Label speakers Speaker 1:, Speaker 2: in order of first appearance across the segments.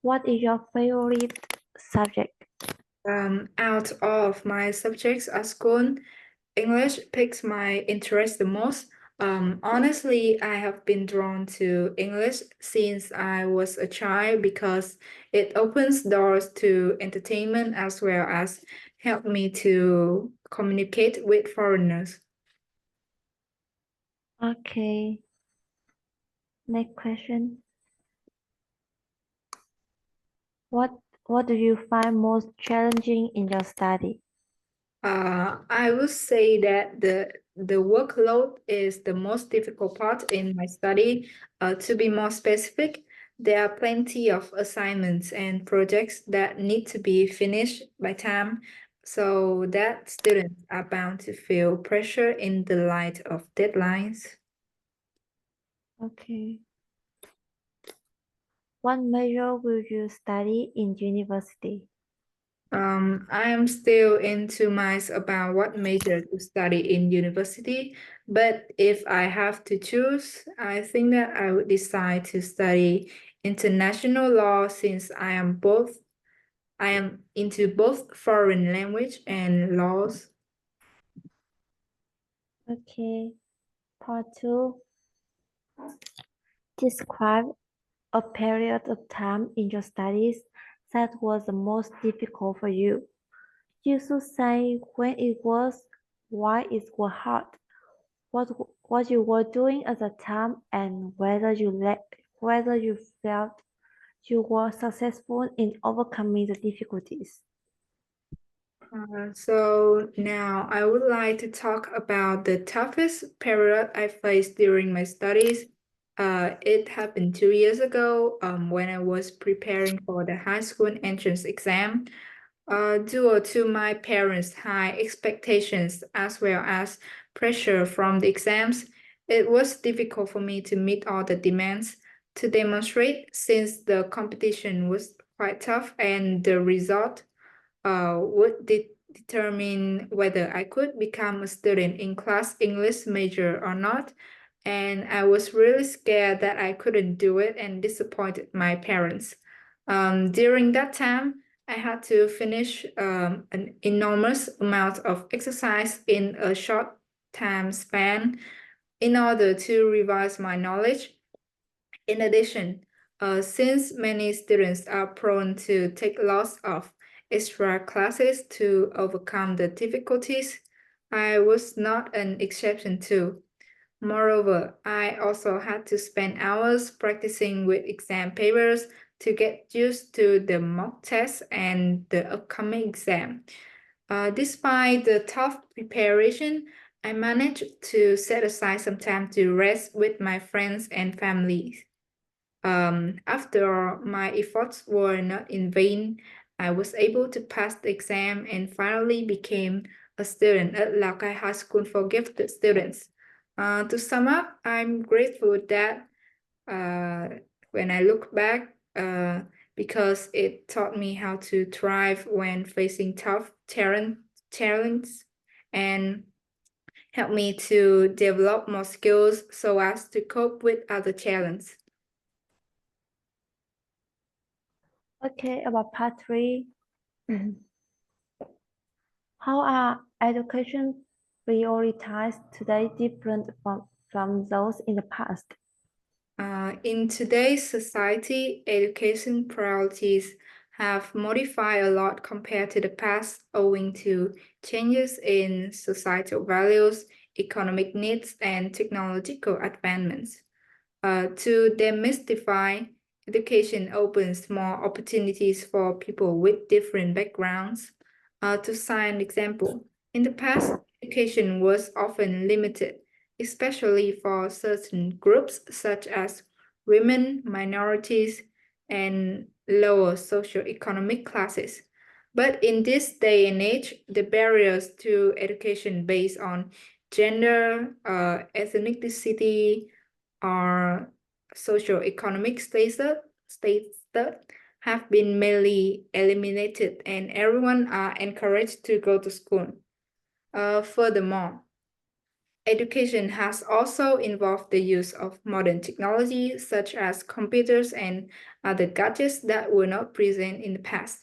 Speaker 1: What is your favorite subject?
Speaker 2: Out of my subjects at school, English piques my interest the most. Honestly, I have been drawn to English since I was a child because it opens doors to entertainment as well as help me to communicate with foreigners.
Speaker 1: Okay, next question. What what do you find most challenging in your study?
Speaker 2: I would say that the workload is the most difficult part in my study. To be more specific, there are plenty of assignments and projects that need to be finished by time, so that students are bound to feel pressure in the light of deadlines.
Speaker 1: Okay. What major will you study in university?
Speaker 2: I am still in two minds about what major to study in university, but if I have to choose, I think that I would decide to study international law since I am into both foreign language and laws.
Speaker 1: Okay. Part 2. Describe a period of time in your studies that was the most difficult for you. You should say when it was, why it was hard, what what you were doing at the time, and whether you felt you were successful in overcoming the difficulties.
Speaker 2: So now I would like to talk about the toughest period I faced during my studies. It happened 2 years ago, when I was preparing for the high school entrance exam. Due to my parents' high expectations as well as pressure from the exams, it was difficult for me to meet all the demands to demonstrate since the competition was quite tough and the result would determine whether I could become a student in class English major or not. And I was really scared that I couldn't do it and disappointed my parents. During that time, I had to finish an enormous amount of exercise in a short time span in order to revise my knowledge. In addition, since many students are prone to take lots of extra classes to overcome the difficulties, I was not an exception too. Moreover, I also had to spend hours practicing with exam papers to get used to the mock test and the upcoming exam. Despite the tough preparation, I managed to set aside some time to rest with my friends and family. After my efforts were not in vain, I was able to pass the exam and finally became a student at Lào Cai High School for gifted students. To sum up, I'm grateful that uh, when I look back, because it taught me how to thrive when facing tough challenges and helped me to develop more skills so as to cope with other challenges.
Speaker 1: Okay, about part 3. How are education prioritized today different from those in the past?
Speaker 2: In today's society, education priorities have modified a lot compared to the past, owing to changes in societal values, economic needs, and technological advancements. To demystify, education opens more opportunities for people with different backgrounds. To cite an example, in the past, education was often limited, especially for certain groups such as women, minorities, and lower socioeconomic classes. But in this day and age, the barriers to education based on gender, ethnicity, or socioeconomic status have been mainly eliminated and everyone are encouraged to go to school. Furthermore, Education has also involved the use of modern technology, such as computers and other gadgets that were not present in the past.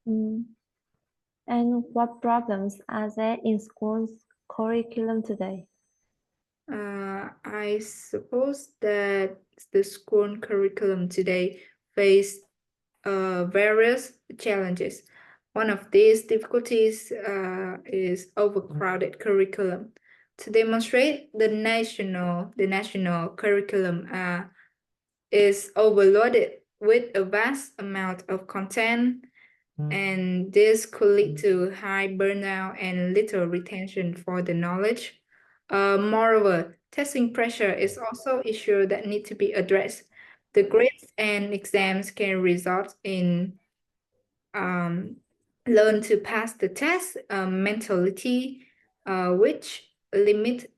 Speaker 1: Mm. And what problems are there in school's curriculum today?
Speaker 2: I suppose that the school curriculum today face various challenges. One of these difficulties is overcrowded curriculum. To demonstrate the national curriculum is overloaded with a vast amount of content, and this could lead to high burnout and little retention for the knowledge. Moreover, testing pressure is also an issue that need to be addressed. The grades and exams can result in um, learn to pass the test mentality, which limit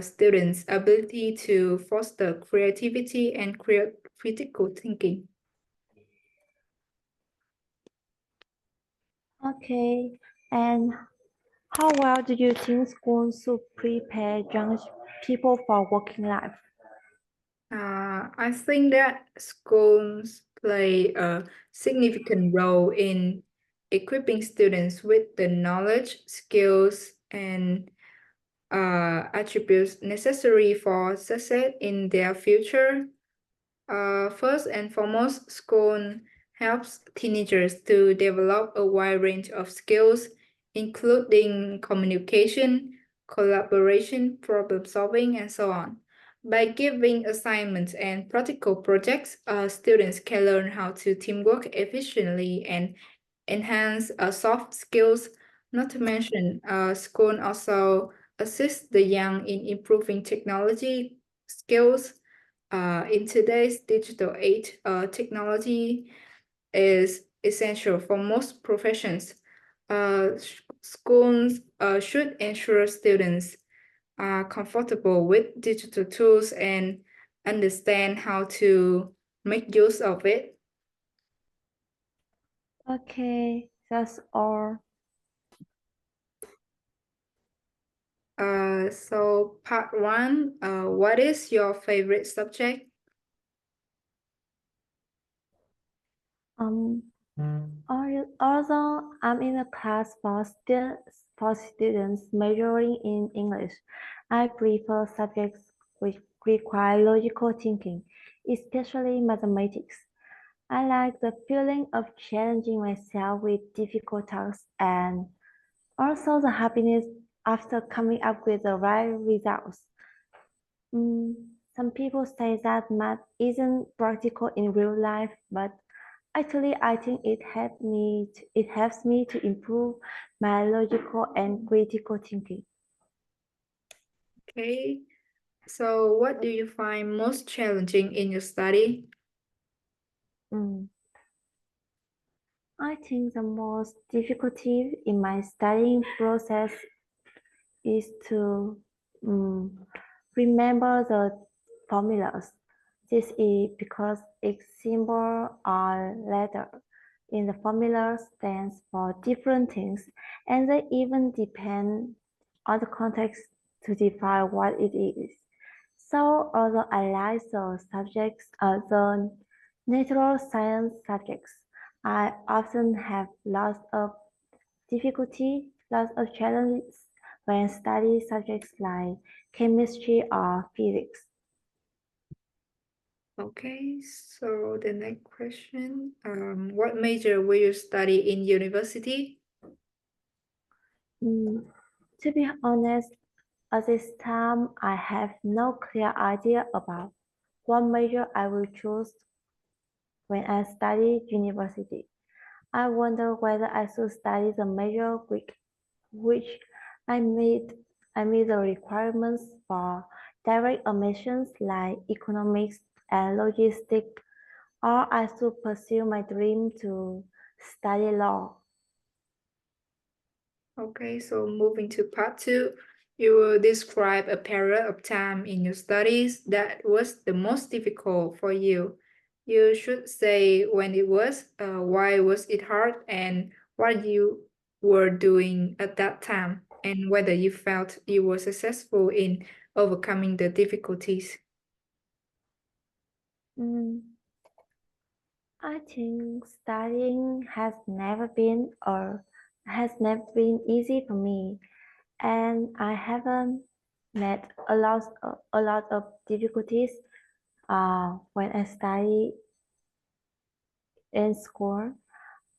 Speaker 2: students' ability to foster creativity and create critical thinking.
Speaker 1: Okay, and how well do you think schools should prepare young people for working life?
Speaker 2: I think that schools play a significant role in equipping students with the knowledge, skills, and attributes necessary for success in their future. First and foremost, school helps teenagers to develop a wide range of skills, including communication, collaboration, problem solving, and so on. By giving assignments and practical projects, students can learn how to teamwork efficiently and enhance soft skills. Not to mention, school also assists the young in improving technology skills. In today's digital age, technology is essential for most professions. Schools should ensure students are comfortable with digital tools and understand how to make use of it.
Speaker 1: Okay, that's all.
Speaker 2: So part one, what is your favorite subject?
Speaker 1: Um, Although I'm in a class for students majoring in English, I prefer subjects which require logical thinking, especially mathematics. I like the feeling of challenging myself with difficult tasks and also the happiness after coming up with the right results. Some people say that math isn't practical in real life, but actually I think it helps me to improve my logical and critical thinking.
Speaker 2: Okay, so what do you find most challenging in your study?
Speaker 1: Mm, I think the most difficulty in my studying process is to um, remember the formulas. This is because each symbol or letter in the formula stands for different things, and they even depend on the context to define what it is. So, although I like the natural science subjects, I often have lots of challenges when studying subjects like chemistry or physics.
Speaker 2: Okay, so the next question, what major will you study in university?
Speaker 1: Mm, to be honest, at this time, I have no clear idea about what major I will choose when I study university. I wonder whether I should study the major which I meet I meet the requirements for direct admissions like economics and logistics, or I should pursue my dream to study law.
Speaker 2: Okay, so moving to part two, you will describe a period of time in your studies that was the most difficult for you. You should say when it was, why was it hard, and were doing at that time and whether you felt you were successful in overcoming the difficulties.
Speaker 1: Mm, I think studying has never been easy for me, and I haven't met a lot of difficulties when I study in school.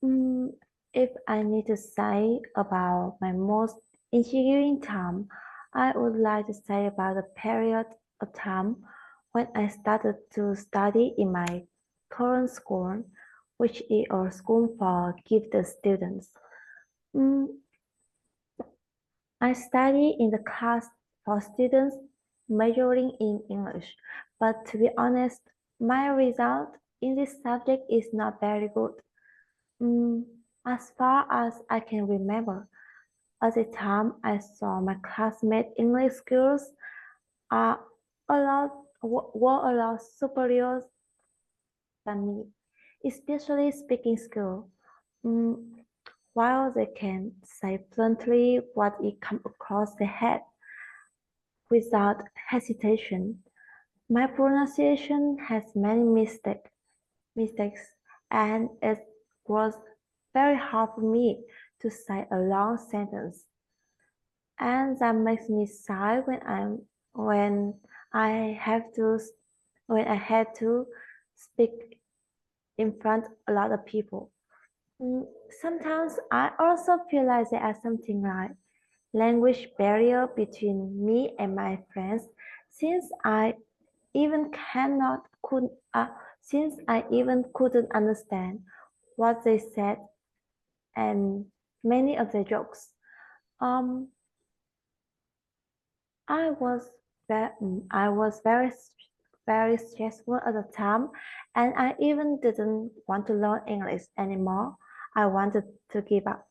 Speaker 1: Mm, if I need to say about my most intriguing time, I would like to say about the period of time when I started to study in my current school, which is a school for gifted students. Mm, I study in the class for students majoring in English, but to be honest, my result in this subject is not very good. Mm, as far as I can remember, at the time I saw my classmate English skills are were a lot superior than me, especially speaking skill. Mm, while they can say bluntly what it comes across their head without hesitation, my pronunciation has many mistakes, and it was very hard for me to say a long sentence. And that makes me sigh when I have to when I had to speak in front of a lot of people. Mm, sometimes I also feel like there are something like language barrier between me and my friends since even cannot could since I even couldn't understand what they said and many of the jokes. Um, I was very stressful at the time, and I even didn't want to learn English anymore. I wanted to give up.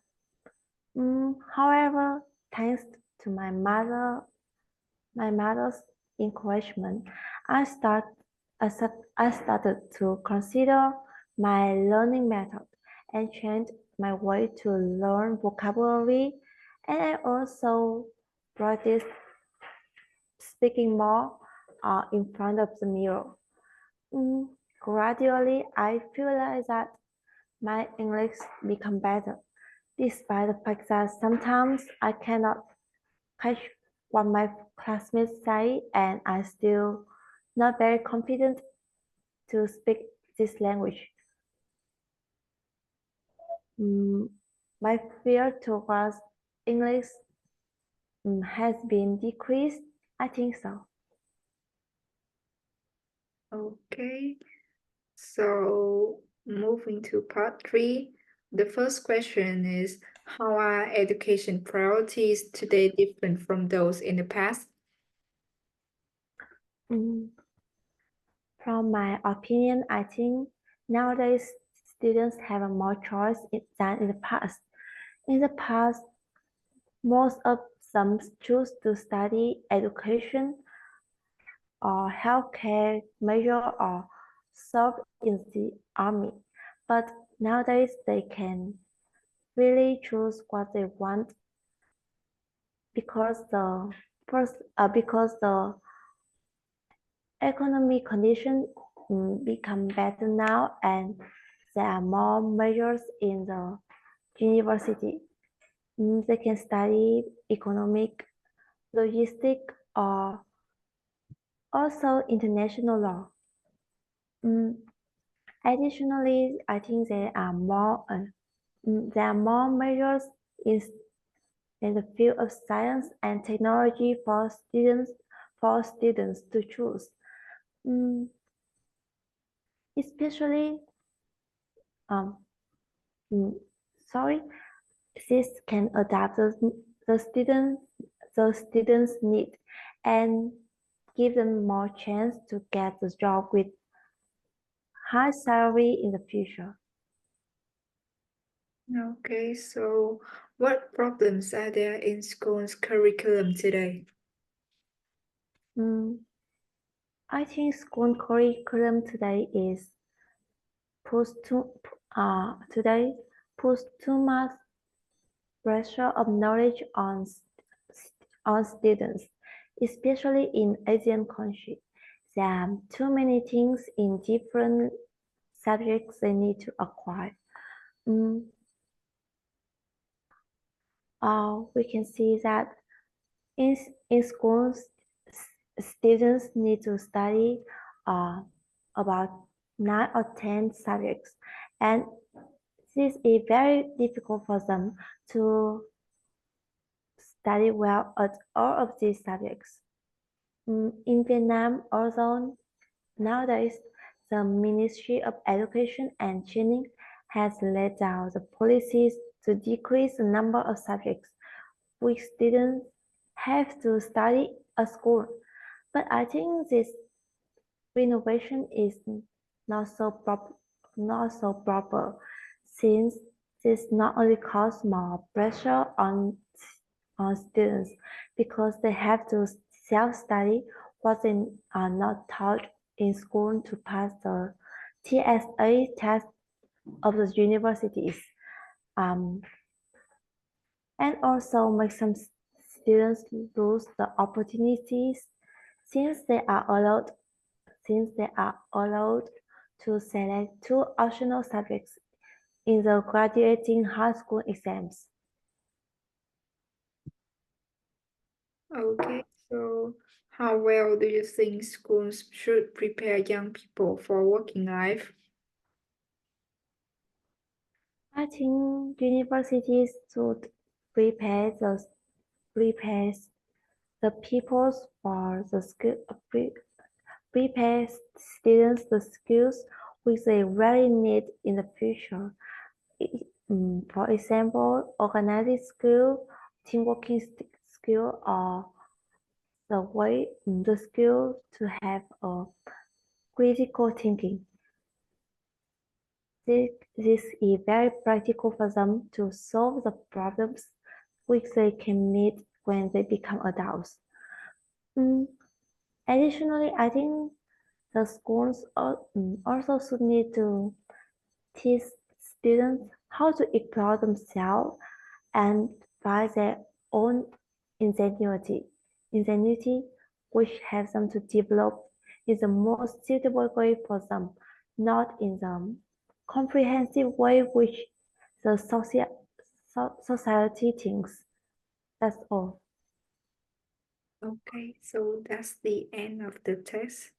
Speaker 1: However, thanks to my mother's encouragement, I start I started to consider my learning method and changed my way to learn vocabulary, and I also practiced speaking more in front of the mirror. Mm, gradually, I realized that my English become better, despite the fact that sometimes I cannot catch what my classmates say, and I still not very confident to speak this language. Mm, my fear towards English has been decreased. I think so.
Speaker 2: Okay, so moving to part three, the first question is how are education priorities today different from those in the past?
Speaker 1: Mm, from my opinion, I think nowadays students have a more choice than in the past. In the past, most of them choose to study education or healthcare major or serve in the army. But nowadays they can really choose what they want because because the economic condition become better now and there are more majors in the university. They can study economic, logistic, or also international law. Mm, additionally, I think there are more majors in, in the field of science and technology for students to choose. Mm, especially, um, mm, sorry, this can adapt the student the students need and give them more chance to get the job with high salary in the future.
Speaker 2: Okay, so what problems are there in school's curriculum today?
Speaker 1: Mm, I think school curriculum today is push too today push too much pressure of knowledge on students, especially in Asian countries. There are too many things in different subjects they need to acquire. We can see that in schools, students need to study about 9 or 10 subjects, and this is very difficult for them to study well at all of these subjects. In Vietnam, although nowadays the Ministry of Education and Training has laid down the policies to decrease the number of subjects which students have to study at school. But I think this renovation is not so proper, since this not only causes more pressure on students because they have to self-study what they are not taught in school to pass the TSA test of the universities. Um, and also make some students lose the opportunities since they are allowed to select 2 optional subjects in the graduating high school exams.
Speaker 2: Okay, so how well do you think schools should prepare young people for working life?
Speaker 1: I think universities should prepare the people for the skill, prepare students the skills which they really need in the future. For example, organizing skill, teamworking skill, or the skill to have a critical thinking. This is very practical for them to solve the problems which they can meet when they become adults. Additionally, I think the schools also should need to teach students how to explore themselves and by their own ingenuity, which helps them to develop in the most suitable way for them, not in the comprehensive way which the society thinks. That's all.
Speaker 2: Okay, so that's the end of the test.